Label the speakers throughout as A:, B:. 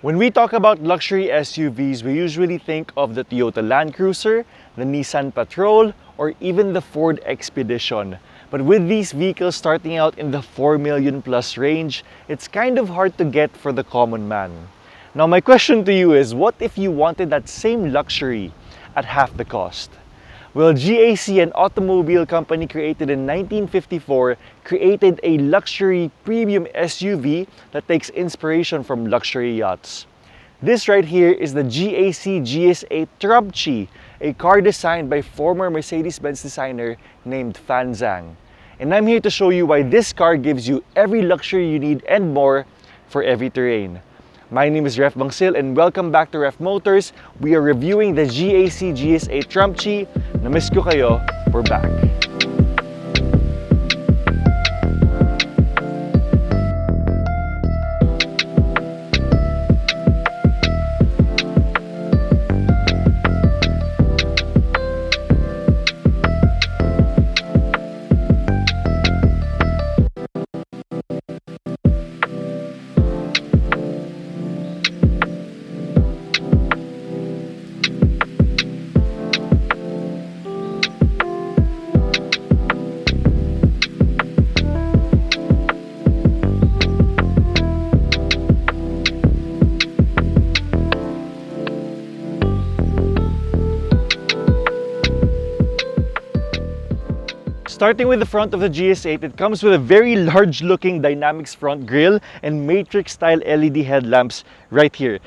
A: When we talk about luxury SUVs, we usually think of the Toyota Land Cruiser, the Nissan Patrol, or even the Ford Expedition. But with these vehicles starting out in the 4 million plus range, it's kind of hard to get for the common man. Now my question to you is, what if you wanted that same luxury at half the cost? Well, GAC, an automobile company created in 1954, created a luxury premium SUV that takes inspiration from luxury yachts. This right here is the GAC GS8 Trumpchi, a car designed by former Mercedes-Benz designer named Fan Zhang. And I'm here to show you why this car gives you every luxury you need and more for every terrain. My name is rephbangsil and welcome back to Reph Motors. We are reviewing the GAC GS8 Trumpchi. Na-miss ko kayo, we're back. Starting with the front of the GS8, it comes with a very large-looking Dynamics front grille and Matrix-style LED headlamps right here.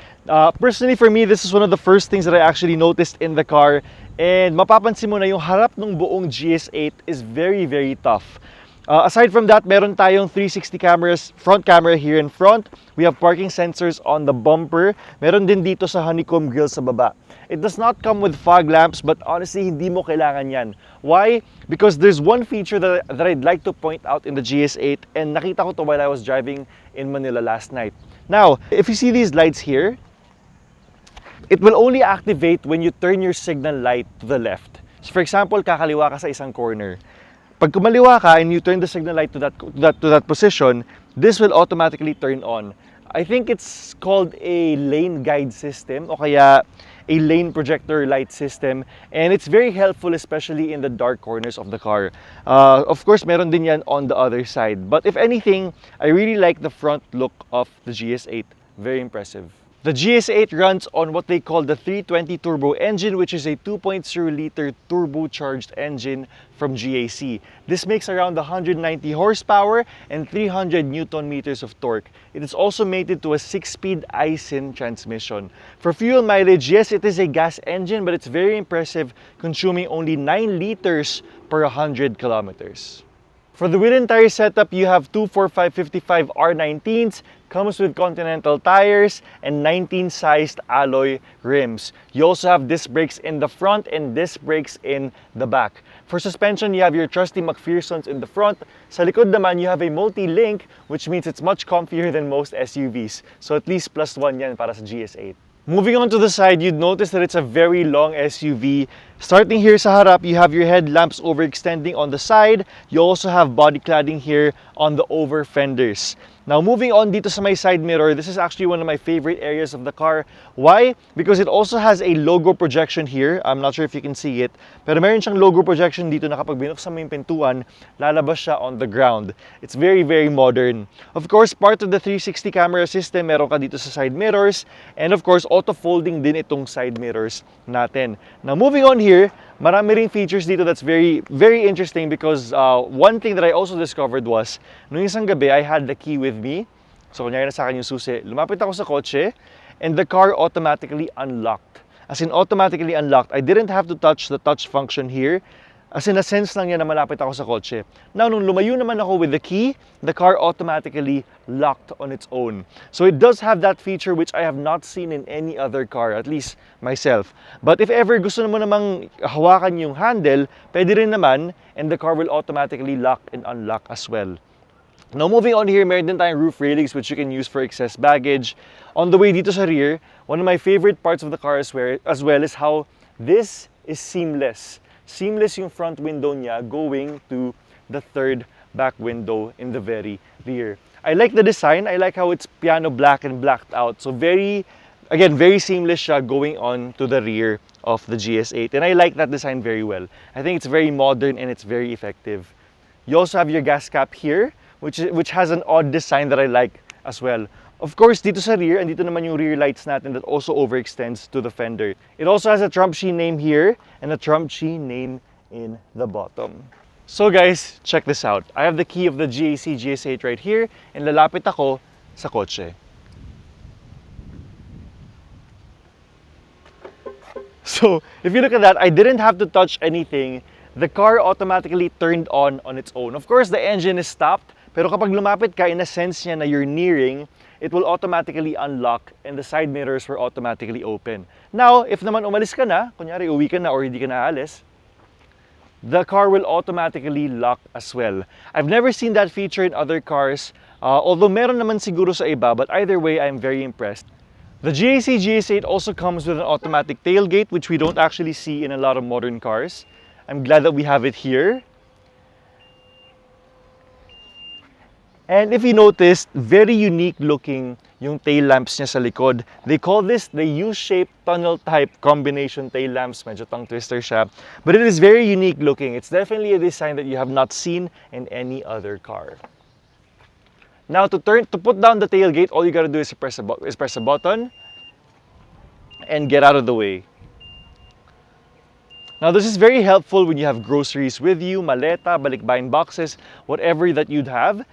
A: Personally, for me, this is one of the first things that I actually noticed in the car. And mapapansin mo na yung harap ng buong GS8 is very, very tough. Aside from that, meron tayong 360 cameras, front camera here in front. We have parking sensors on the bumper. Meron din dito sa honeycomb grille sa baba. It does not come with fog lamps, but honestly, hindi mo kailangan yan. Why? Because there's one feature that I'd like to point out in the GS8, and nakita ko to while I was driving in Manila last night. Now, if you see these lights here, it will only activate when you turn your signal light to the left. So for example, kakaliwa ka sa isang corner. Pag kumaliwa ka and you turn the signal light to that position, this will automatically turn on. I think it's called a lane guide system o kaya a lane projector light system, and it's very helpful especially in the dark corners of the car. Of course, meron din yan on the other side. But if anything, I really like the front look of the GS8. Very impressive. The GS8 runs on what they call the 320 turbo engine, which is a 2.0-liter turbocharged engine from GAC. This makes around 190 horsepower and 300 Newton meters of torque. It is also mated to a 6-speed Aisin transmission. For fuel mileage, yes, it is a gas engine, but it's very impressive, consuming only 9 liters per 100 kilometers. For the wheel and tire setup, you have two 4x55 R19s, comes with Continental tires and 19-sized alloy rims. You also have disc brakes in the front and disc brakes in the back. For suspension, you have your trusty McPherson's in the front. Sa likod naman, you have a multi-link, which means it's much comfier than most SUVs. So at least +1 yan para sa GS8. Moving on to the side, you'd notice that it's a very long SUV. Starting here sa harap, you have your headlamps overextending on the side. You also have body cladding here on the over fenders. Now moving on dito sa my side mirror, this is actually one of my favorite areas of the car. Why? Because it also has a logo projection here. I'm not sure if you can see it. Pero meron siyang logo projection dito na kapag binuksan mo yung pintuan, lalabas siya on the ground. It's very, very modern. Of course, part of the 360 camera system, meron ka dito sa side mirrors. And of course, auto-folding din itong side mirrors natin. Now moving on here, marami ring features dito that's very, very interesting because one thing that I also discovered was, nung isang gabi, I had the key with me. So, kunyari na sa akin yung susi. Lumapit ako sa kotse and the car automatically unlocked. As in, automatically unlocked. I didn't have to touch the touch function here. As in, na-sense lang niya na malapit ako sa kotse. Now, nung lumayo naman ako with the key, the car automatically locked on its own. So it does have that feature which I have not seen in any other car, at least myself. But if ever gusto mo namang hawakan yung handle, pwede rin naman, and the car will automatically lock and unlock as well. Now moving on here, meron din tayong roof railings which you can use for excess baggage. On the way dito sa rear, one of my favorite parts of the car as well is how this is seamless. Seamless yung front window niya going to the third back window in the very rear. I like the design. I like how it's piano black and blacked out. So again, very seamless siya going on to the rear of the GS8. And I like that design very well. I think it's very modern and it's very effective. You also have your gas cap here, which has an odd design that I like as well. Of course, dito sa rear, and dito naman yung rear lights natin that also overextends to the fender. It also has a Trumpchi name here and a Trumpchi name in the bottom. So guys, check this out. I have the key of the GAC GS8 right here and lalapit ako sa kotse. So, if you look at that, I didn't have to touch anything. The car automatically turned on its own. Of course, the engine is stopped, pero kapag lumapit ka, in a sense niya na you're nearing, it will automatically unlock and the side mirrors were automatically open. Now, if naman umalis ka na, kunyari uwi ka na or hindi ka na alis, the car will automatically lock as well. I've never seen that feature in other cars, although meron naman siguro sa iba, but either way, I'm very impressed. The GAC GS8 also comes with an automatic tailgate, which we don't actually see in a lot of modern cars. I'm glad that we have it here. And if you noticed, very unique looking yung tail lamps niya sa likod. They call this the U-shaped tunnel type combination tail lamps. Medyo tongue twister siya. But it is very unique looking. It's definitely a design that you have not seen in any other car. Now to put down the tailgate, all you gotta do is press a button and get out of the way. Now this is very helpful when you have groceries with you, maleta, balikbayan boxes, whatever that you'd have,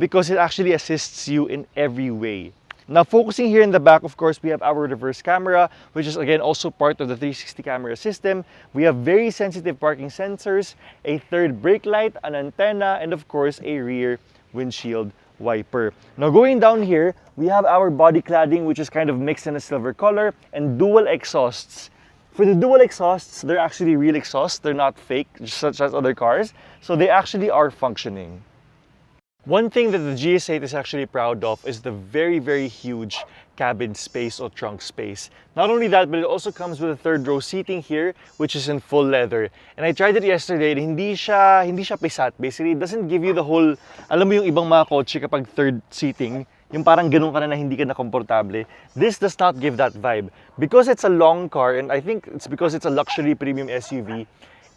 A: because it actually assists you in every way. Now focusing here in the back, of course, we have our reverse camera, which is again also part of the 360 camera system. We have very sensitive parking sensors, a third brake light, an antenna, and of course a rear windshield wiper. Now going down here, we have our body cladding, which is kind of mixed in a silver color, and dual exhausts. For the dual exhausts, they're actually real exhausts. They're not fake, such as other cars. So they actually are functioning. One thing that the GS8 is actually proud of is the very, very huge cabin space or trunk space. Not only that, but it also comes with a third row seating here, which is in full leather. And I tried it yesterday, and hindi siya pisat. Basically, it doesn't give you the whole, alam mo yung ibang mga kotse kapag third seating, yung parang ganun ka na hindi ka na komportable. This does not give that vibe. Because it's a long car, and I think it's because it's a luxury premium SUV,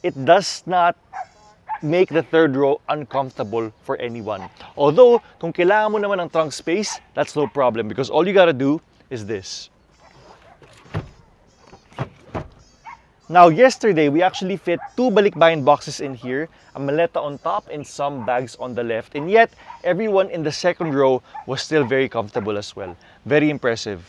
A: it does not make the third row uncomfortable for anyone. Although, kung kailangan mo naman ng trunk space, that's no problem because all you gotta do is this. Now, yesterday, we actually fit 2 balikbayan boxes in here, a maleta on top and some bags on the left. And yet, everyone in the second row was still very comfortable as well. Very impressive.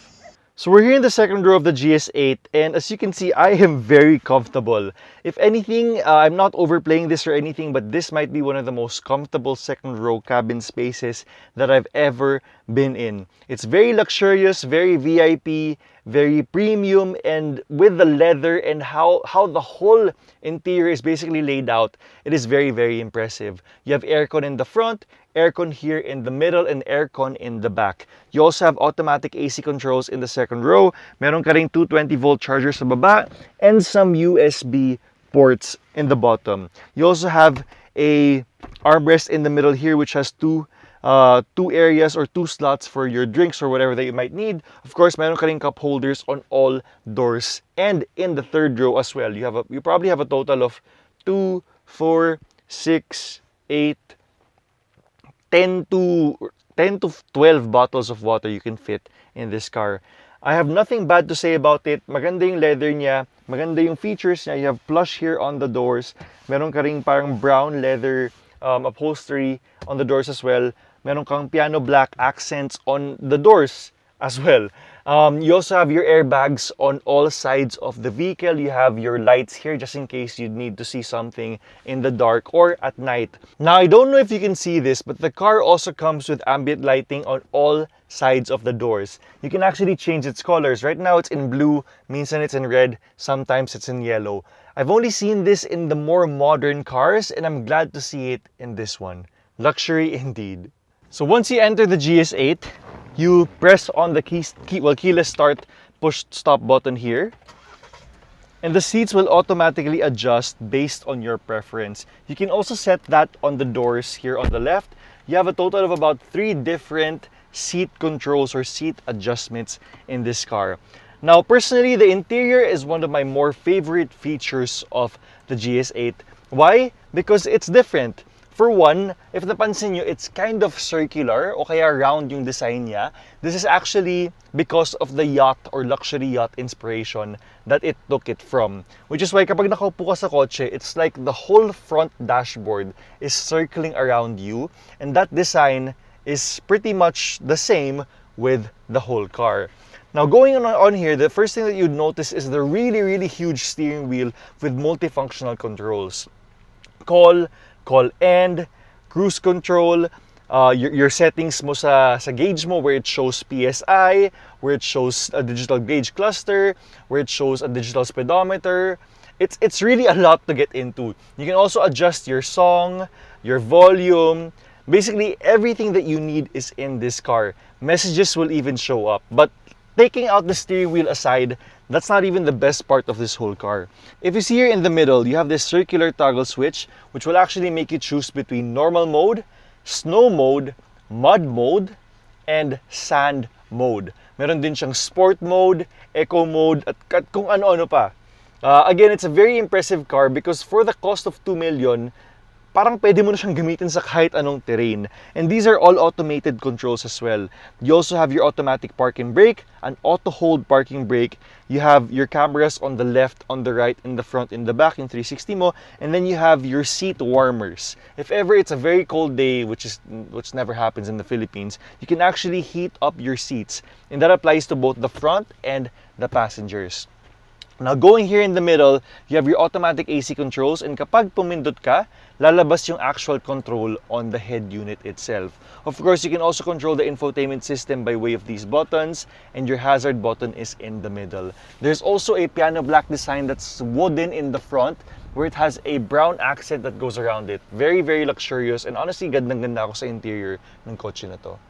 A: So we're here in the second row of the GS8, and as you can see, I am very comfortable. If anything, I'm not overplaying this or anything, but this might be one of the most comfortable second row cabin spaces that I've ever been in. It's very luxurious, very VIP, very premium, and with the leather and how the whole interior is basically laid out, it is very, very impressive. You have aircon in the front, aircon here in the middle, and aircon in the back. You also have automatic AC controls in the second row. Meron ka ring 220-volt chargers sa baba and some USB ports in the bottom. You also have a armrest in the middle here, which has two areas or 2 slots for your drinks or whatever that you might need. Of course, meron ka ring cup holders on all doors and in the third row as well. You probably have a total of 2, 4, 6, 8, 10 to 12 bottles of water you can fit in this car. I have nothing bad to say about it. Maganda yung leather niya, maganda yung features niya. You have plush here on the doors. Meron ka ring parang brown leather upholstery on the doors as well. Meron kang piano black accents on the doors as well. You also have your airbags on all sides of the vehicle. You have your lights here just in case you need to see something in the dark or at night. Now, I don't know if you can see this, but the car also comes with ambient lighting on all sides of the doors. You can actually change its colors. Right now, it's in blue, minsan it's in red, sometimes it's in yellow. I've only seen this in the more modern cars, and I'm glad to see it in this one. Luxury indeed. So once you enter the GS8, you press on the keyless start push stop button here, and the seats will automatically adjust based on your preference. You can also set that on the doors here on the left. you have a total of about 3 different seat controls or seat adjustments in this car. Now, personally, the interior is one of my more favorite features of the GS8. Why? Because it's different. For one, if napansin nyo, it's kind of circular o kaya round yung design niya. This is actually because of the yacht or luxury yacht inspiration that it took it from. Which is why kapag nakaupo ka sa kotse, it's like the whole front dashboard is circling around you. And that design is pretty much the same with the whole car. Now, going on here, the first thing that you'd notice is the really huge steering wheel with multifunctional controls. Call end, cruise control, your settings mo sa gauge mo, where it shows PSI, where it shows a digital gauge cluster, where it shows a digital speedometer. It's really a lot to get into. You can also adjust your song, your volume. Basically, everything that you need is in this car. Messages will even show up. But taking out the steering wheel aside, that's not even the best part of this whole car. If you see here in the middle, you have this circular toggle switch, which will actually make you choose between normal mode, snow mode, mud mode, and sand mode. Meron din siyang sport mode, eco mode, at kung ano-ano pa. Again, it's a very impressive car because for the cost of 2 million, parang pwede mo na siyang gamitin sa kahit anong terrain. And these are all automated controls as well. You also have your automatic park and brake, an auto-hold parking brake. You have your cameras on the left, on the right, in the front, in the back, in 360 mo. And then you have your seat warmers. If ever it's a very cold day, which never happens in the Philippines, you can actually heat up your seats. And that applies to both the front and the passengers. Now, going here in the middle, you have your automatic AC controls, and kapag pumindot ka, lalabas yung actual control on the head unit itself. Of course, you can also control the infotainment system by way of these buttons, and your hazard button is in the middle. There's also a piano black design that's wooden in the front, where it has a brown accent that goes around it. Very luxurious, and honestly, gandang-ganda ako sa interior ng kotse na to.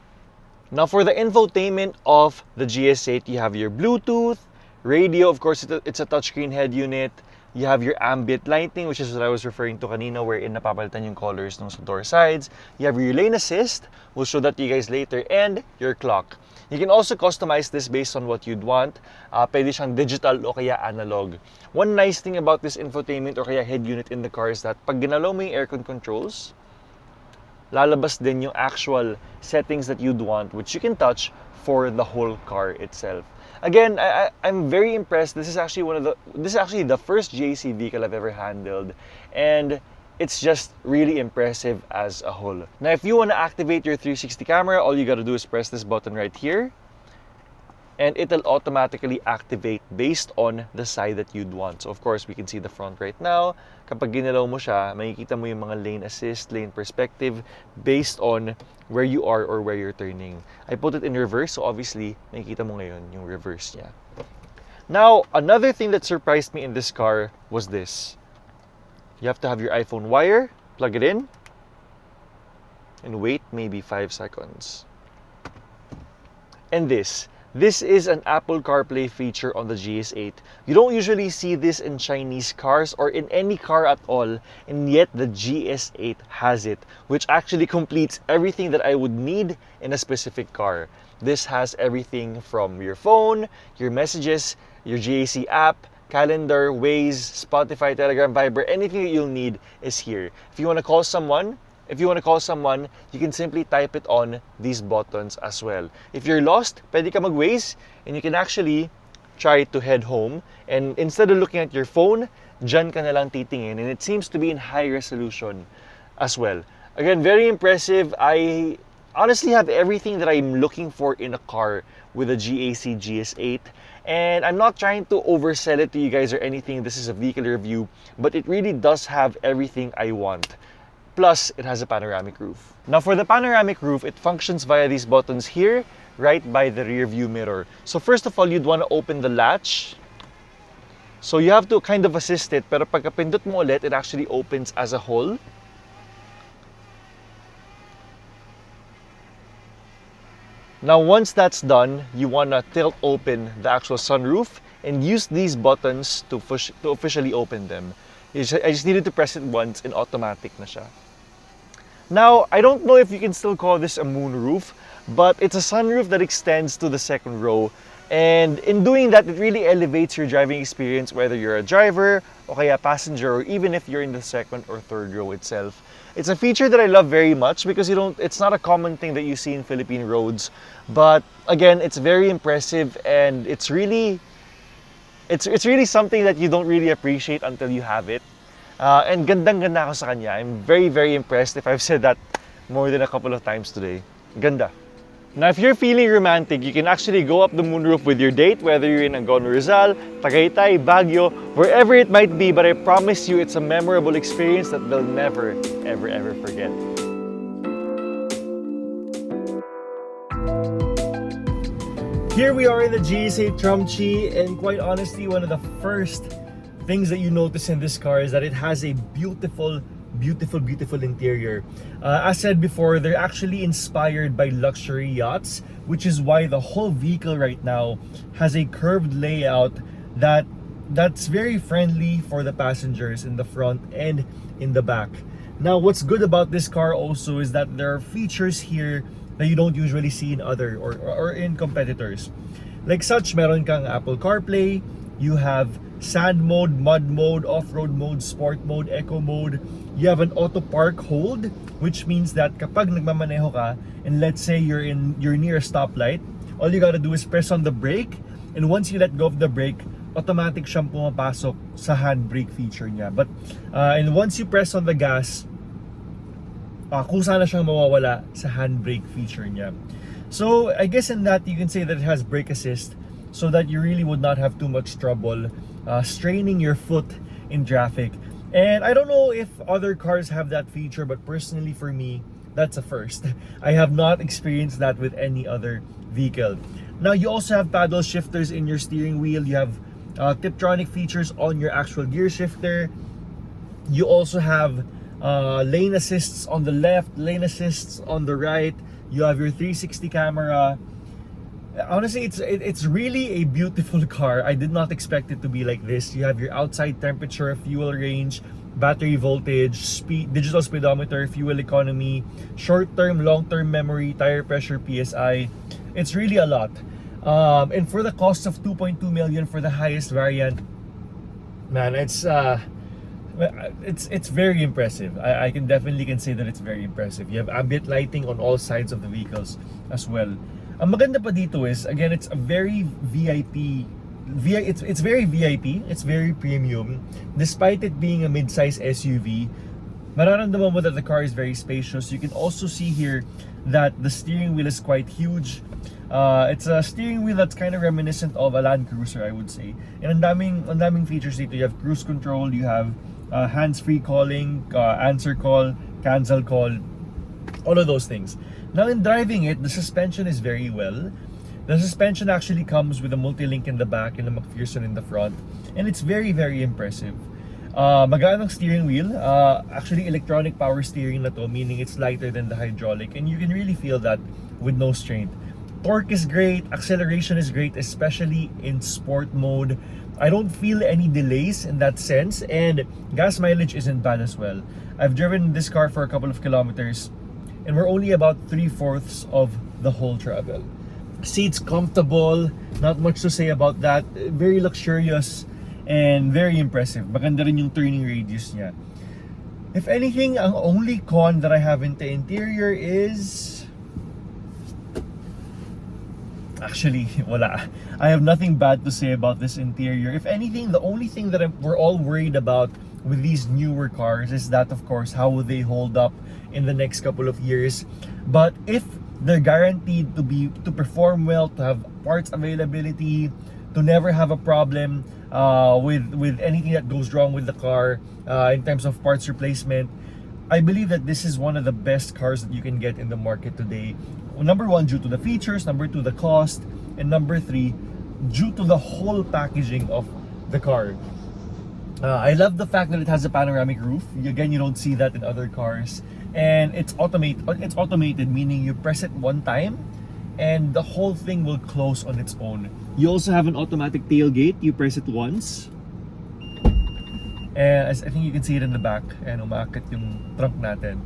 A: Now, for the infotainment of the GS8, you have your Bluetooth, radio. Of course, it's a touchscreen head unit. You have your ambient lighting, which is what I was referring to kanina, wherein napapalitan yung colors ng door sides. You have your lane assist. We'll show that to you guys later. And your clock. You can also customize this based on what you'd want. Pwede siyang digital o kaya analog. One nice thing about this infotainment or kaya head unit in the car is that pag ginalaw mo yung aircon controls, lalabas din yung actual settings that you'd want, which you can touch for the whole car itself. Again, I'm very impressed. This is actually the first GAC vehicle I've ever handled, and it's just really impressive as a whole. Now, if you want to activate your 360 camera, all you gotta do is press this button right here, and it'll automatically activate based on the side that you'd want. So of course, we can see the front right now. Kapag ginalaw mo siya, makikita mo yung mga lane assist, lane perspective, based on where you are or where you're turning. I put it in reverse, so obviously, makikita mo ngayon yung reverse niya. Now, another thing that surprised me in this car was this. You have to have your iPhone wire, plug it in, and wait maybe 5 seconds. And this is an Apple CarPlay feature on the GS8. You don't usually see this in Chinese cars or in any car at all, and yet the GS8 has it, which actually completes everything that I would need in a specific car. This has everything from your phone, your messages, your GAC app, calendar, Waze, Spotify, Telegram, Viber, anything that you'll need is here. If you want to call someone, you can simply type it on these buttons as well. If you're lost, pwede ka mag-Waze, and you can actually try to head home. And instead of looking at your phone, dyan ka na lang titingin. And it seems to be in high resolution as well. Again, very impressive. I honestly have everything that I'm looking for in a car with a GAC GS8. And I'm not trying to oversell it to you guys or anything. This is a vehicle review, but it really does have everything I want. Plus, it has a panoramic roof. Now, for the panoramic roof, it functions via these buttons here, right by the rear view mirror. So first of all, you'd want to open the latch. So you have to kind of assist it, pero pagkapindot mo ulit, it actually opens as a whole. Now, once that's done, you want to tilt open the actual sunroof and use these buttons to officially open them. I just needed to press it once and automatic na siya. Now, I don't know if you can still call this a moonroof, but it's a sunroof that extends to the second row. And in doing that, it really elevates your driving experience, whether you're a driver o kaya passenger, or even if you're in the second or third row itself. It's a feature that I love very much because it's not a common thing that you see in Philippine roads. But again, it's very impressive, and it's really something that you don't really appreciate until you have it. And gandang-ganda ako sa kanya. I'm very, very impressed, if I've said that more than a couple of times today. Ganda. Now, if you're feeling romantic, you can actually go up the moonroof with your date, whether you're in Angon, Rizal, Tagaytay, Baguio, wherever it might be, but I promise you it's a memorable experience that they'll never, ever, ever forget. Here we are in the GS8 Trumpchi, and quite honestly, one of the first things that you notice in this car is that it has a beautiful interior. As said before, they're actually inspired by luxury yachts, which is why the whole vehicle right now has a curved layout that's very friendly for the passengers in the front and in the back. Now, what's good about this car also is that there are features here that you don't usually see in other or in competitors. Like such, meron kang Apple CarPlay, you have sand mode, mud mode, off-road mode, sport mode, eco mode. You have an auto park hold, which means that kapag nagmamaneho ka and let's say you're near a stoplight, all you gotta do is press on the brake, and once you let go of the brake, automatic siyang pumapasok sa handbrake feature niya. But and once you press on the gas, kusa na siyang mawawala sa handbrake feature niya. So I guess in that you can say that it has brake assist, so that you really would not have too much trouble straining your foot in traffic. And I don't know if other cars have that feature, but personally for me, that's a first. I have not experienced that with any other vehicle. Now, you also have paddle shifters in your steering wheel. You have Tiptronic features on your actual gear shifter. You also have lane assists on the left, lane assists on the right. You have your 360 camera. Honestly, it's really a beautiful car. I did not expect it to be like this. You have your outside temperature, fuel range, battery voltage, speed, digital speedometer, fuel economy, short-term, long-term memory, tire pressure, PSI. It's really a lot. And for the cost of 2.2 million for the highest variant, man, it's very impressive. I can definitely say that it's very impressive. You have ambient lighting on all sides of the vehicles as well. Ang maganda pa dito is, again, it's a very VIP. It's very VIP. It's very premium. Despite it being a mid-size SUV, mararamdaman mo that the car is very spacious. You can also see here that the steering wheel is quite huge. It's a steering wheel that's kind of reminiscent of a Land Cruiser, I would say. And ang daming features dito. You have cruise control, you have hands-free calling, answer call, cancel call, all of those things. Now, in driving it, the suspension is very well. The suspension actually comes with a multi-link in the back and a McPherson in the front, and it's very, very impressive. Magaan ang steering wheel. Actually, electronic power steering na to, meaning it's lighter than the hydraulic, and you can really feel that with no strain. Torque is great, acceleration is great, especially in sport mode. I don't feel any delays in that sense, and gas mileage isn't bad as well. I've driven this car for a couple of kilometers, and we're only about 3/4 of the whole travel. Seats comfortable, not much to say about that. Very luxurious and very impressive. Maganda rin yung turning radius niya. If anything, ang only con that I have in the interior is... Actually, wala. I have nothing bad to say about this interior. If anything, the only thing that we're all worried about with these newer cars is that, of course, how will they hold up in the next couple of years. But if they're guaranteed to perform well, to have parts availability, to never have a problem with anything that goes wrong with the car in terms of parts replacement, I believe that this is one of the best cars that you can get in the market today. Number one, due to the features. Number two, the cost. And number three, due to the whole packaging of the car. I love the fact that it has a panoramic roof. Again, you don't see that in other cars. And it's automated, meaning you press it one time and the whole thing will close on its own. You also have an automatic tailgate. You press it once, and as I think you can see it in the back, and umaakit yung trunk natin.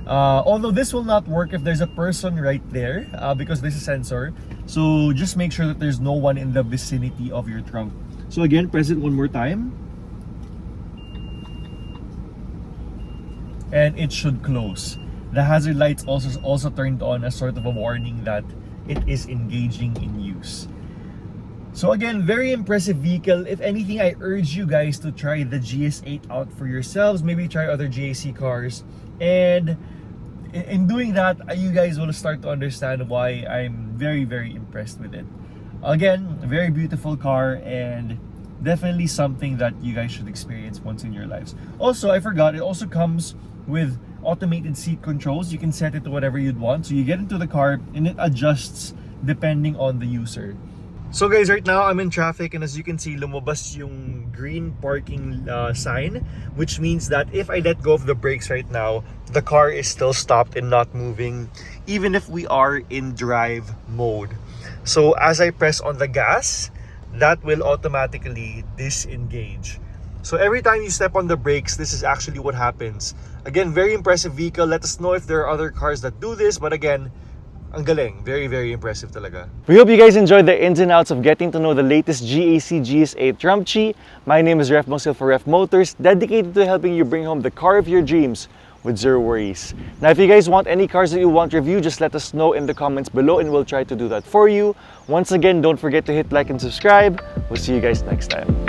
A: Although this will not work if there's a person right there because there's a sensor. So just make sure that there's no one in the vicinity of your trunk. So again, press it one more time. And it should close. The hazard lights also turned on as sort of a warning that it is engaging in use. So again, very impressive vehicle. If anything, I urge you guys to try the GS8 out for yourselves. Maybe try other GAC cars. And in doing that, you guys will start to understand why I'm very, very impressed with it. Again, a very beautiful car and definitely something that you guys should experience once in your lives. Also, I forgot, it also comes with automated seat controls. You can set it to whatever you'd want. So you get into the car and it adjusts depending on the user. So guys, right now I'm in traffic and as you can see, lumabas yung green parking sign, which means that if I let go of the brakes right now, the car is still stopped and not moving, even if we are in drive mode. So as I press on the gas, that will automatically disengage. So every time you step on the brakes, this is actually what happens. Again, very impressive vehicle. Let us know if there are other cars that do this, but again, ang galing. Very, very impressive talaga. We hope you guys enjoyed the ins and outs of getting to know the latest GAC GS8 Trumpchi. My name is rephbangsil for Reph Motors, dedicated to helping you bring home the car of your dreams with zero worries. Now, if you guys want any cars that you want reviewed, just let us know in the comments below and we'll try to do that for you. Once again, don't forget to hit like and subscribe. We'll see you guys next time.